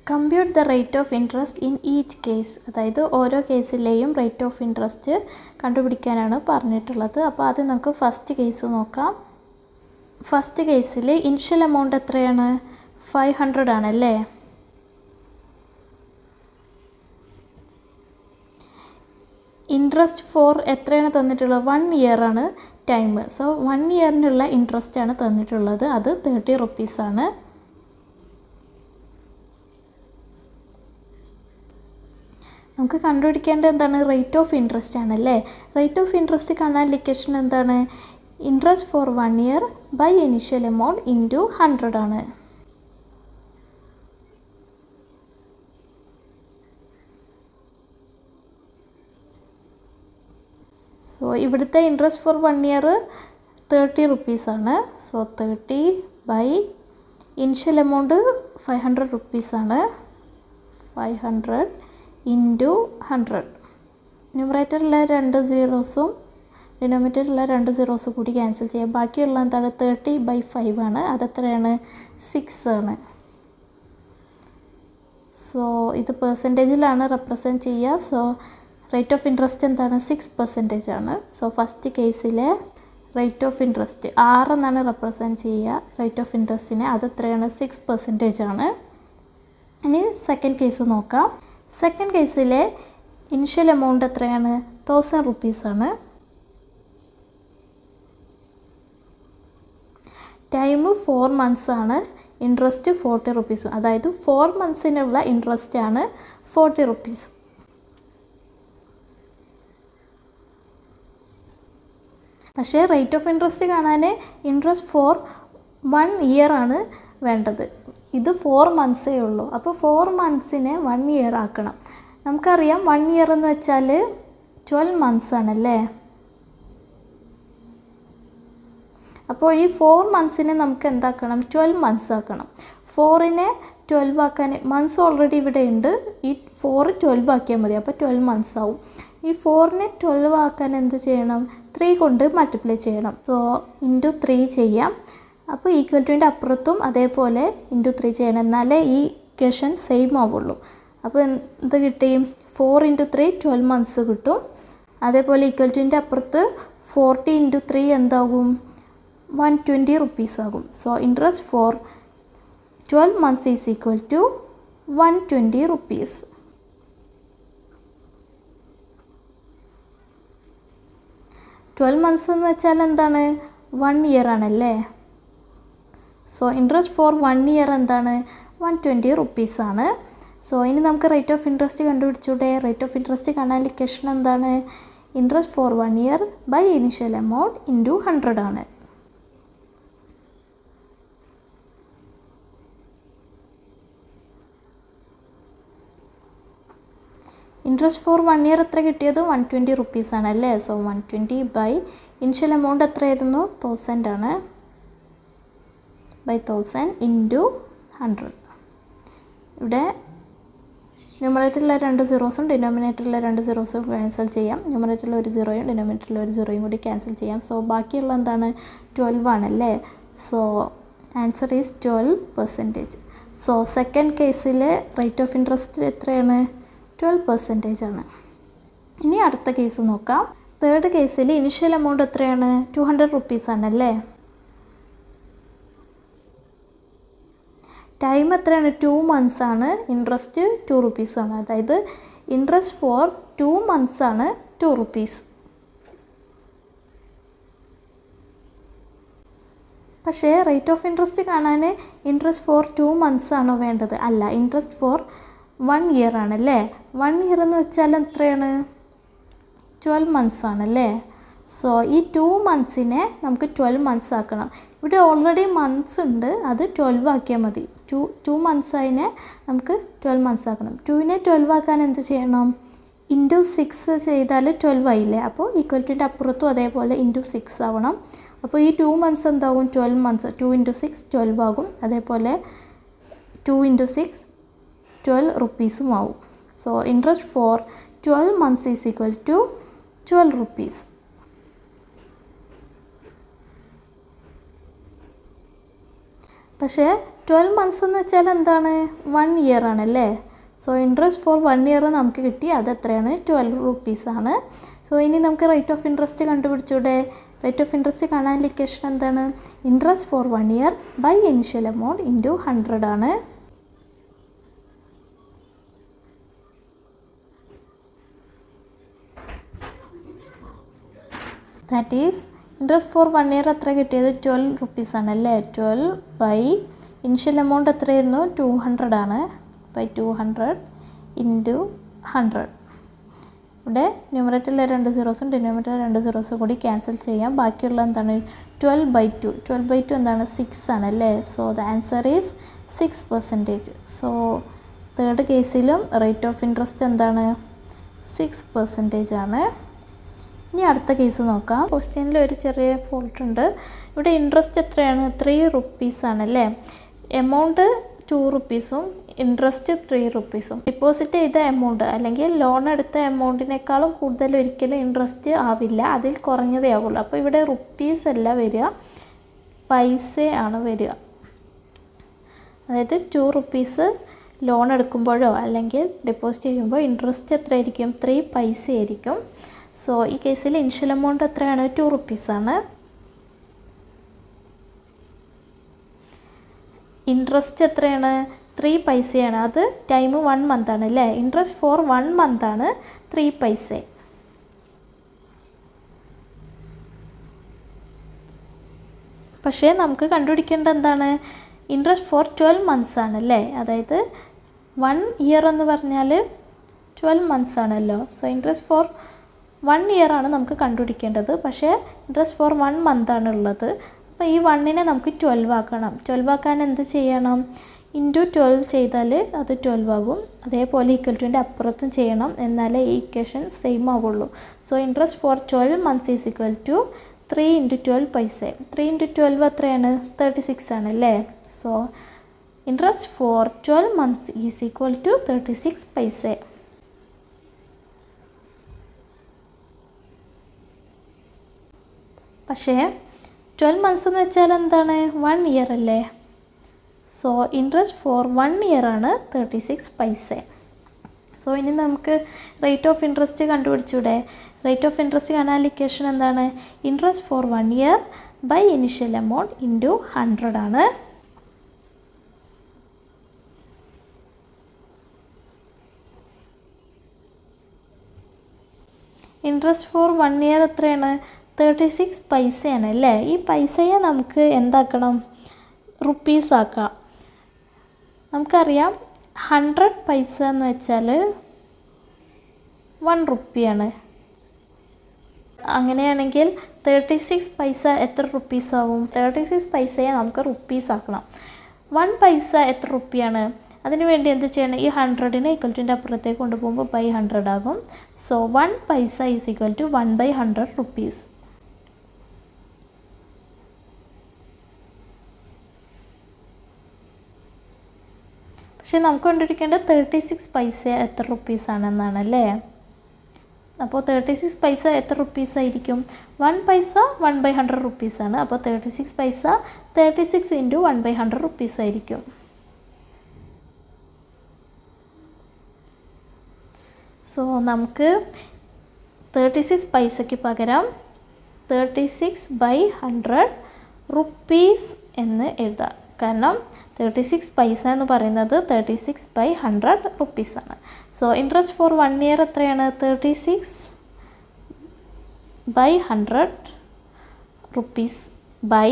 Compute the rate of interest in each case. അതായത് ഓരോ കേസിലെയും rate of interest കണ്ടുപിടിക്കാനാണ് പറഞ്ഞിട്ടുള്ളത്. അപ്പോൾ ആദ്യം നമുക്ക് ഫസ്റ്റ് കേസ് നോക്കാം. ഫസ്റ്റ് കേസിൽ ഇനിഷ്യൽ എമൗണ്ട് എത്രയാണ്? 500 ആണല്ലേ. ഇൻട്രസ്റ്റ് ഫോർ എത്രയാണ് തന്നിട്ടുള്ളത്? 1 ഇയർ ആണ് ടൈം. സോ 1 ഇയറിനുള്ള ഇൻട്രസ്റ്റ് ആണ് തന്നിട്ടുള്ളത്. അത് 30 റുപ്പീസാണ്. നമുക്ക് കണ്ടുപിടിക്കേണ്ടത് എന്താണ്? റേറ്റ് ഓഫ് ഇൻട്രസ്റ്റ് ആണല്ലേ. റേറ്റ് ഓഫ് ഇൻട്രസ്റ്റ് കാണാൻ ഇക്വേഷൻ എന്താണ്? Interest for 1 year by initial amount into 100 ആണ്. സോ ഇവിടുത്തെ ഇൻട്രസ്റ്റ് ഫോർ 1 ഇയർ 30 റുപ്പീസാണ്. സോ 30 ബൈ ഇനിഷ്യൽ എമൗണ്ട് 500 റുപ്പീസാണ്. 500 ഇൻറ്റു 100. ന്യൂമറേറ്ററിലെ 2 സീറോസും ഡിനോമിനേറ്ററിലെ 2 സീറോസും കൂടി ക്യാൻസൽ ചെയ്യാം. ബാക്കിയുള്ള എന്താണ്? 30 ബൈ 5 ആണ്. അതെത്രയാണ്? 6 ആണ്. സോ ഇത് പെർസെൻറ്റേജിലാണ് റെപ്രസെൻറ്റ് ചെയ്യുക. സോ റേറ്റ് ഓഫ് ഇൻട്രസ്റ്റ് എന്താണ്? 6% ആണ്. സോ ഫസ്റ്റ് കേസിലെ റേറ്റ് ഓഫ് ഇൻട്രസ്റ്റ് 6 എന്നാണ് റെപ്രസെൻറ്റ് ചെയ്യുക റേറ്റ് ഓഫ് ഇൻട്രസ്റ്റിനെ. അതെത്രയാണ്? 6% ആണ്. ഇനി സെക്കൻഡ് കേസ് നോക്കാം. സെക്കൻഡ് കേസിലെ ഇനിഷ്യൽ എമൗണ്ട് എത്രയാണ്? 1000 റുപ്പീസാണ്. ടൈം 4 മന്ത്സ് ആണ്. Interest 40 rupees. അതായത് 4 മന്ത്സിനുള്ള ഇൻട്രസ്റ്റ് ആണ് 40 റുപ്പീസ്. പക്ഷേ റേറ്റ് ഓഫ് ഇൻട്രസ്റ്റ് കാണാൻ ഇൻട്രസ്റ്റ് ഫോർ 1 ഇയർ ആണ് വേണ്ടത്. ഇത് 4 മന്ത്സേ ഉള്ളൂ. അപ്പോൾ 4 മന്ത്സിനെ 1 ഇയർ ആക്കണം. നമുക്കറിയാം 1 ഇയർ എന്ന് വെച്ചാൽ 12 മന്ത്സ് ആണല്ലേ. അപ്പോൾ ഈ 4 മന്ത്സിനെ നമുക്ക് എന്താക്കണം? 12 മന്ത്സ് ആക്കണം. 4നെ 12 ആക്കാൻ മന്ത്സ് ഓൾറെഡി ഇവിടെ ഉണ്ട്. ഈ 4 12 ആക്കിയാൽ മതി. അപ്പോൾ 12 മന്ത്സ് ആവും. ഈ 4നെ 12 ആക്കാൻ എന്ത് ചെയ്യണം? 3 കൊണ്ട് മൾട്ടിപ്ലൈ ചെയ്യണം. സോ ഇൻറ്റു 3 ചെയ്യാം. അപ്പോൾ ഈക്വൽ ടുവിൻ്റെ അപ്പുറത്തും അതേപോലെ ഇൻറ്റു 3 ചെയ്യണം. എന്നാലേ ഈ ഇക്വേഷൻ സെയിം ആവുള്ളൂ. അപ്പോൾ എന്ത് കിട്ടി? 4 × 3 12 മന്ത്സ് കിട്ടും. അതേപോലെ ഈക്വൽ ടുവിൻ്റെ അപ്പുറത്ത് 40 × 3 എന്താകും? 120 റുപ്പീസ് ആകും. So interest for 12 months is equal to 120 rupees. Twelve months എന്ന് വെച്ചാൽ എന്താണ്? 1 ഇയർ ആണല്ലേ. സോ ഇൻട്രസ്റ്റ് ഫോർ 1 ഇയർ എന്താണ്? 120 റുപ്പീസാണ്. സോ ഇനി നമുക്ക് റേറ്റ് ഓഫ് ഇൻട്രസ്റ്റ് കണ്ടുപിടിച്ചൂടെ? റേറ്റ് ഓഫ് ഇൻട്രസ്റ്റ് കാണാൻ ഇക്വേഷൻ എന്താണ്? Interest for 1 year by initial amount into 100 ആണ്. ഇൻട്രസ്റ്റ് ഫോർ 1 ഇയർ എത്ര കിട്ടിയത്? 120 റുപ്പീസാണ് അല്ലേ. സോ 120 ബൈ ഇനിഷ്യൽ എമൗണ്ട് എത്രയായിരുന്നു? 1000 ആണ്. By 1000 into 100. ഇവിടെ ന്യൂമറേറ്ററിലെ 2 സീറോസും ഡിനോമിനേറ്ററിലെ 2 സീറോസും ക്യാൻസൽ ചെയ്യാം. ന്യൂമറേറ്ററിൽ 1 സീറോയും ഡിനോമിനേറ്ററിൽ 1 സീറോയും കൂടി ക്യാൻസൽ ചെയ്യാം. സോ ബാക്കിയുള്ള എന്താണ്? 12 ആണല്ലേ. So answer is 12%. So second കേസിലെ റേറ്റ് ഓഫ് ഇൻട്രസ്റ്റ് എത്രയാണ്? 12% ആണ്. ഇനി അടുത്ത കേസ് നോക്കാം. തേർഡ് കേസിൽ ഇനിഷ്യൽ എമൗണ്ട് എത്രയാണ്? 200 റുപ്പീസ് ആണല്ലേ. ടൈം എത്രയാണ്? 2 മന്ത്സ് ആണ്. ഇൻട്രസ്റ്റ് 2 റുപ്പീസ് ആണ്. അതായത് ഇൻട്രസ്റ്റ് ഫോർ 2 മന്ത്സ് ആണ് 2 റുപ്പീസ്. പക്ഷേ റേറ്റ് ഓഫ് ഇൻട്രസ്റ്റ് കാണാൻ ഇൻട്രസ്റ്റ് ഫോർ 2 മന്ത്സ് ആണോ വേണ്ടത്? അല്ല, ഇൻട്രസ്റ്റ് ഫോർ 1 ഇയർ ആണല്ലേ. 1 ഇയർ എന്ന് വെച്ചാൽ എത്രയാണ്? 12 മന്ത്സ് ആണല്ലേ. സോ ഈ 2 മന്ത്സിനെ നമുക്ക് 12 മന്ത്സ് ആക്കണം. ഇവിടെ ഓൾറെഡി മന്ത്സ് ഉണ്ട്. അത് 12 ആക്കിയാൽ മതി. 2 മന്ത്സ് അതിനെ നമുക്ക് 12 മന്ത്സ് ആക്കണം. 2നെ 12 ആക്കാൻ എന്ത് ചെയ്യണം? ഇൻറ്റു 6 ചെയ്താൽ 12 ആയില്ലേ. അപ്പോൾ ഈക്വൽ ടുവിൻ്റെ അപ്പുറത്തും അതേപോലെ ഇൻറ്റു 6 ആവണം. അപ്പോൾ ഈ 2 മന്ത്സ് എന്താകും? 12 മന്ത്സ്. 2 × 6 12 ആകും. അതേപോലെ 2 × 6 12 റുപ്പീസും ആവും. So interest for 12 months is equal to 12 rupees. പക്ഷേ 12 months എന്ന് വെച്ചാൽ എന്താണ് 1 ഇയർ ആണല്ലേ. സോ ഇൻട്രസ്റ്റ് ഫോർ 1 ഇയർ നമുക്ക് കിട്ടി. അത് എത്രയാണ്? 12 റുപ്പീസാണ്. സോ ഇനി നമുക്ക് റേറ്റ് ഓഫ് ഇൻട്രസ്റ്റ് കണ്ടുപിടിച്ചൂടെ? റേറ്റ് ഓഫ് ഇൻട്രസ്റ്റ് കാണാൻ ഇക്വേഷൻ എന്താണ്? Interest for 1 year by initial amount into 100 ആണ്. That is interest for 1 year എത്ര കിട്ടിയത്? 12 റുപ്പീസാണ് അല്ലേ. 12 ബൈ ഇനിഷ്യൽ എമൗണ്ട് എത്രയായിരുന്നു? 200 ആണ്. By 200 into 100. ഇവിടെ ന്യൂമറേറ്ററിലെ 2 സീറോസും ഡിനോമിനേറ്ററിലെ 2 സീറോസും കൂടി ക്യാൻസൽ ചെയ്യാം. ബാക്കിയുള്ള എന്താണ്? 12/2. 12/2 എന്താണ്? 6 ആണല്ലേ. So the answer is 6%. So third കേസിലും റേറ്റ് ഓഫ് ഇൻട്രസ്റ്റ് എന്താണ്? 6% ആണ്. ഇനി അടുത്ത കേസ് നോക്കാം. ക്വസ്റ്റ്യനിൽ ഒരു ചെറിയ ഫോൾട്ട് ഉണ്ട്. ഇവിടെ ഇൻട്രസ്റ്റ് എത്രയാണ്? 3 റുപ്പീസാണല്ലേ. എമൗണ്ട് 2 റുപ്പീസും ഇൻട്രസ്റ്റ് 3 റുപ്പീസും. ഡിപ്പോസിറ്റ് ചെയ്ത എമൗണ്ട് അല്ലെങ്കിൽ ലോൺ എടുത്ത എമൗണ്ടിനേക്കാളും കൂടുതൽ ഒരിക്കലും ഇൻട്രസ്റ്റ് ആവില്ല, അതിൽ കുറഞ്ഞതേ ആവുള്ളൂ. അപ്പോൾ ഇവിടെ റുപ്പീസ് അല്ല വരിക, പൈസ ആണ് വരിക. അതായത് 2 റുപ്പീസ് ലോൺ എടുക്കുമ്പോഴോ അല്ലെങ്കിൽ ഡെപ്പോസിറ്റ് ചെയ്യുമ്പോൾ ഇൻട്രസ്റ്റ് എത്രയായിരിക്കും? 3 പൈസ ആയിരിക്കും. സോ ഈ കേസിൽ ഇനിഷ്യൽ എമൗണ്ട് എത്രയാണ്? 2 റുപ്പീസാണ്. ഇൻട്രസ്റ്റ് എത്രയാണ്? 3 പൈസയാണ്. അത് ടൈം 1 മന്ത് ആണ് അല്ലേ. ഇൻട്രസ്റ്റ് ഫോർ 1 മന്ത് ആണ് 3 പൈസ. പക്ഷേ നമുക്ക് കണ്ടുപിടിക്കേണ്ട എന്താണ്? ഇൻട്രസ്റ്റ് ഫോർ 12 മന്ത്സ് ആണല്ലേ. അതായത് 1 ഇയർ എന്ന് പറഞ്ഞാൽ 12 മന്ത്സ് ആണല്ലോ. സോ ഇൻട്രസ്റ്റ് ഫോർ 1 ഇയർ ആണ് നമുക്ക് കണ്ടുപിടിക്കേണ്ടത്. പക്ഷേ ഇൻട്രസ്റ്റ് ഫോർ 1 മന്ത് ആണ് ഉള്ളത്. അപ്പോൾ ഈ 1നെ നമുക്ക് 12 ആക്കണം. 12 ആക്കാൻ എന്ത് ചെയ്യണം? ഇൻറ്റു 12 ചെയ്താൽ അത് 12 ആകും. അതേപോലെ ഈക്വൽ ടുവിൻ്റെ അപ്പുറത്തും ചെയ്യണം, എന്നാലേ ഈ ഇക്വേഷൻ സെയിം ആവുള്ളൂ. So interest for 12 months is equal to 3 × 12 പൈസ. 3 × 12 എത്രയാണ്? 36 ആണല്ലേ. So interest for 12 months is equal to 36 paisa. പക്ഷേ 12 മന്ത്സ് എന്ന് വെച്ചാൽ എന്താണ്? 1 ഇയർ അല്ലേ. സോ ഇൻട്രസ്റ്റ് ഫോർ 1 ഇയർ ആണ് 36 പൈസ. സോ ഇനി നമുക്ക് റേറ്റ് ഓഫ് ഇൻട്രസ്റ്റ് കണ്ടുപിടിച്ചൂടെ? റേറ്റ് ഓഫ് ഇൻട്രസ്റ്റ് കാണാൻ ഇക്വേഷൻ എന്താണ്? Interest for 1 year by initial amount into 100 ആണ്. ഇൻട്രസ്റ്റ് ഫോർ 1 ഇയർ എത്രയാണ്? 36 പൈസയാണ് അല്ലേ. ഈ പൈസയെ നമുക്ക് എന്താക്കണം? റുപ്പീസ് ആക്കാം. നമുക്കറിയാം 100 പൈസ എന്ന് വെച്ചാൽ 1 റുപ്പിയാണ്. അങ്ങനെയാണെങ്കിൽ 36 പൈസ എത്ര റുപ്പീസ് ആവും? 36 പൈസയെ നമുക്ക് റുപ്പീസ് ആക്കണം. 1 പൈസ എത്ര റുപ്പിയാണ്? അതിനുവേണ്ടി എന്ത് ചെയ്യണം? ഈ 100നെ ഈക്വൽ ടുവിൻ്റെ അപ്പുറത്തേക്ക് കൊണ്ടുപോകുമ്പോൾ ബൈ 100 ആകും. സോ 1 പൈസ ഈസ് ഈക്വൽ ടു 1/100 റുപ്പീസ്. പക്ഷേ നമുക്ക് കണ്ടുപിടിക്കേണ്ടത് 36 പൈസ എത്ര റുപ്പീസാണെന്നാണല്ലേ. അപ്പോൾ 36 പൈസ എത്ര റുപ്പീസായിരിക്കും? 1 പൈസ 1/100 റുപ്പീസാണ്. അപ്പോൾ 36 പൈസ 36 × 1/100 റുപ്പീസായിരിക്കും. സോ നമുക്ക് 36 പൈസയ്ക്ക് പകരം 36/100 റുപ്പീസ് എന്ന് എഴുതാം. കാരണം 36 പൈസ എന്ന് പറയുന്നത് 36/100 റുപ്പീസാണ്. സോ ഇൻട്രസ്റ്റ് ഫോർ 1 ഇയർ എത്രയാണ്? 36/100 റുപ്പീസ് ബൈ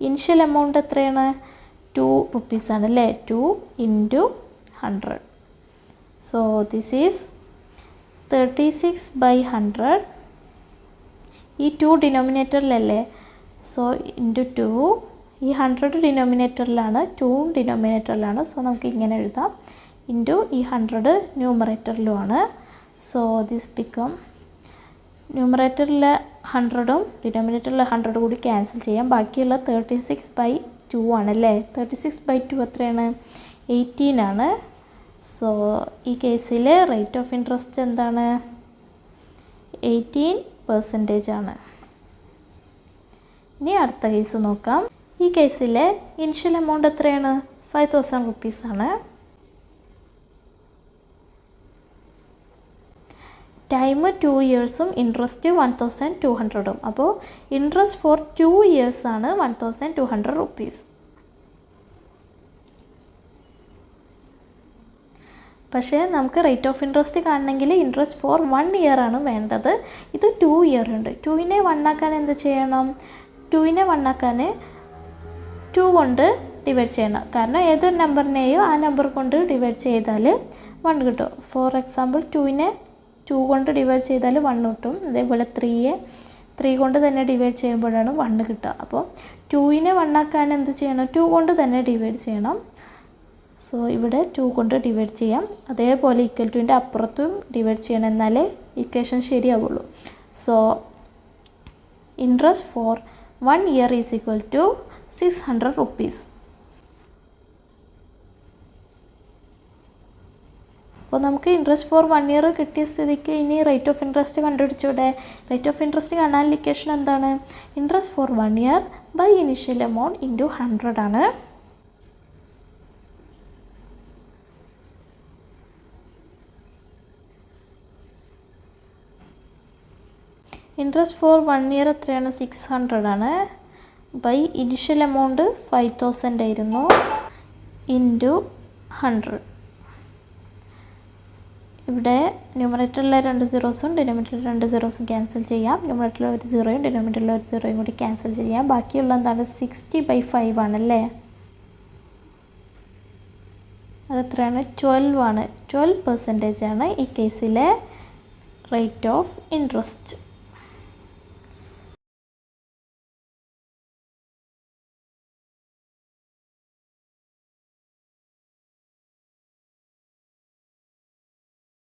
ഇനിഷ്യൽ എമൗണ്ട് എത്രയാണ്? 2 റുപ്പീസാണ് അല്ലേ. 2 × 100. So this is 36/100. ഈ 2 ഡിനോമിനേറ്ററിലല്ലേ. So into 2. ഈ 100 ഡിനോമിനേറ്ററിലാണ്, 2 ഡിനോമിനേറ്ററിലാണ്. സോ നമുക്ക് ഇങ്ങനെ എഴുതാം. ഇൻറ്റു ഈ 100 ന്യൂമറേറ്ററിലുമാണ്. സോ ദിസ് ബിക്കം ന്യൂമറേറ്ററിലെ 100ഉം ഡിനോമിനേറ്ററിലെ 100 കൂടി ക്യാൻസൽ ചെയ്യാം. ബാക്കിയുള്ള 36/2 ആണല്ലേ. 36/2 എത്രയാണ്? 18 ആണ്. സോ ഈ കേസിൽ റേറ്റ് ഓഫ് ഇൻട്രസ്റ്റ് എന്താണ്? 18% ആണ്. ഇനി അടുത്ത കേസ് നോക്കാം. ഈ കേസിലെ ഇനിഷ്യൽ എമൗണ്ട് എത്രയാണ്? 5000 റുപ്പീസാണ്. ടൈം 2 ഇയേഴ്സും ഇൻട്രസ്റ്റ് 1200. അപ്പോൾ ഇൻട്രസ്റ്റ് ഫോർ 2 ഇയേഴ്സാണ് 1200 റുപ്പീസ്. പക്ഷേ നമുക്ക് റേറ്റ് ഓഫ് ഇൻട്രസ്റ്റ് കാണണമെങ്കിൽ ഇൻട്രസ്റ്റ് ഫോർ 1 ഇയർ ആണ് വേണ്ടത്. ഇത് 2 ഇയർ ഉണ്ട്. 2നെ 1 ആക്കാൻ എന്ത് ചെയ്യണം? 2നെ 1 ആക്കാൻ 2 കൊണ്ട് ഡിവൈഡ് ചെയ്യണം. കാരണം ഏതൊരു നമ്പറിനെയോ ആ നമ്പർ കൊണ്ട് ഡിവൈഡ് ചെയ്താൽ 1 കിട്ടും. ഫോർ എക്സാമ്പിൾ 2നെ 2 കൊണ്ട് ഡിവൈഡ് ചെയ്താൽ 1 കിട്ടും. അതേപോലെ 3യെ 3 കൊണ്ട് തന്നെ ഡിവൈഡ് ചെയ്യുമ്പോഴാണ് 1 കിട്ടുക. അപ്പോൾ 2നെ 1 ആക്കാൻ എന്ത് ചെയ്യണം? 2 കൊണ്ട് തന്നെ ഡിവൈഡ് ചെയ്യണം. സോ ഇവിടെ 2 കൊണ്ട് ഡിവൈഡ് ചെയ്യാം. അതേപോലെ ഈക്വൽ ടുവിൻ്റെ അപ്പുറത്തും ഡിവൈഡ് ചെയ്യണം, എന്നാലേ ഇക്വേഷൻ ശരിയാവുള്ളൂ. So interest for 1 year is equal to 600 rupees. അപ്പോൾ നമുക്ക് ഇൻട്രസ്റ്റ് ഫോർ 1 ഇയർ കിട്ടിയ സ്ഥിതിക്ക് ഇനി റേറ്റ് ഓഫ് ഇൻട്രസ്റ്റ് കണ്ടുപിടിച്ചൂടെ? റേറ്റ് ഓഫ് ഇൻട്രസ്റ്റ് കാണാൻ ഇക്വേഷൻ എന്താണ്? Interest for 1 year by initial amount into 100 ആണ്. ഇൻട്രസ്റ്റ് ഫോർ 1 ഇയർ എത്രയാണ്? 600 ആണ്. ബൈ ഇനിഷ്യൽ എമൗണ്ട് 5000 ആയിരുന്നു ഇൻറ്റു 100. ഇവിടെ ന്യൂമറേറ്ററിലെ 2 സീറോസും ഡിനോമിനേറ്ററിലെ 2 സീറോസും ക്യാൻസൽ ചെയ്യാം. ന്യൂമറേറ്ററിലെ 1 സീറോയും ഡിനോമിനേറ്ററിലെ 1 സീറോയും കൂടി ക്യാൻസൽ ചെയ്യാം. ബാക്കിയുള്ള എന്താണ്? 60/5 ആണല്ലേ. അതെത്രയാണ്? 12 ആണ്. 12% ആണ് ഈ കേസിലെ റേറ്റ് ഓഫ് ഇൻട്രസ്റ്റ്.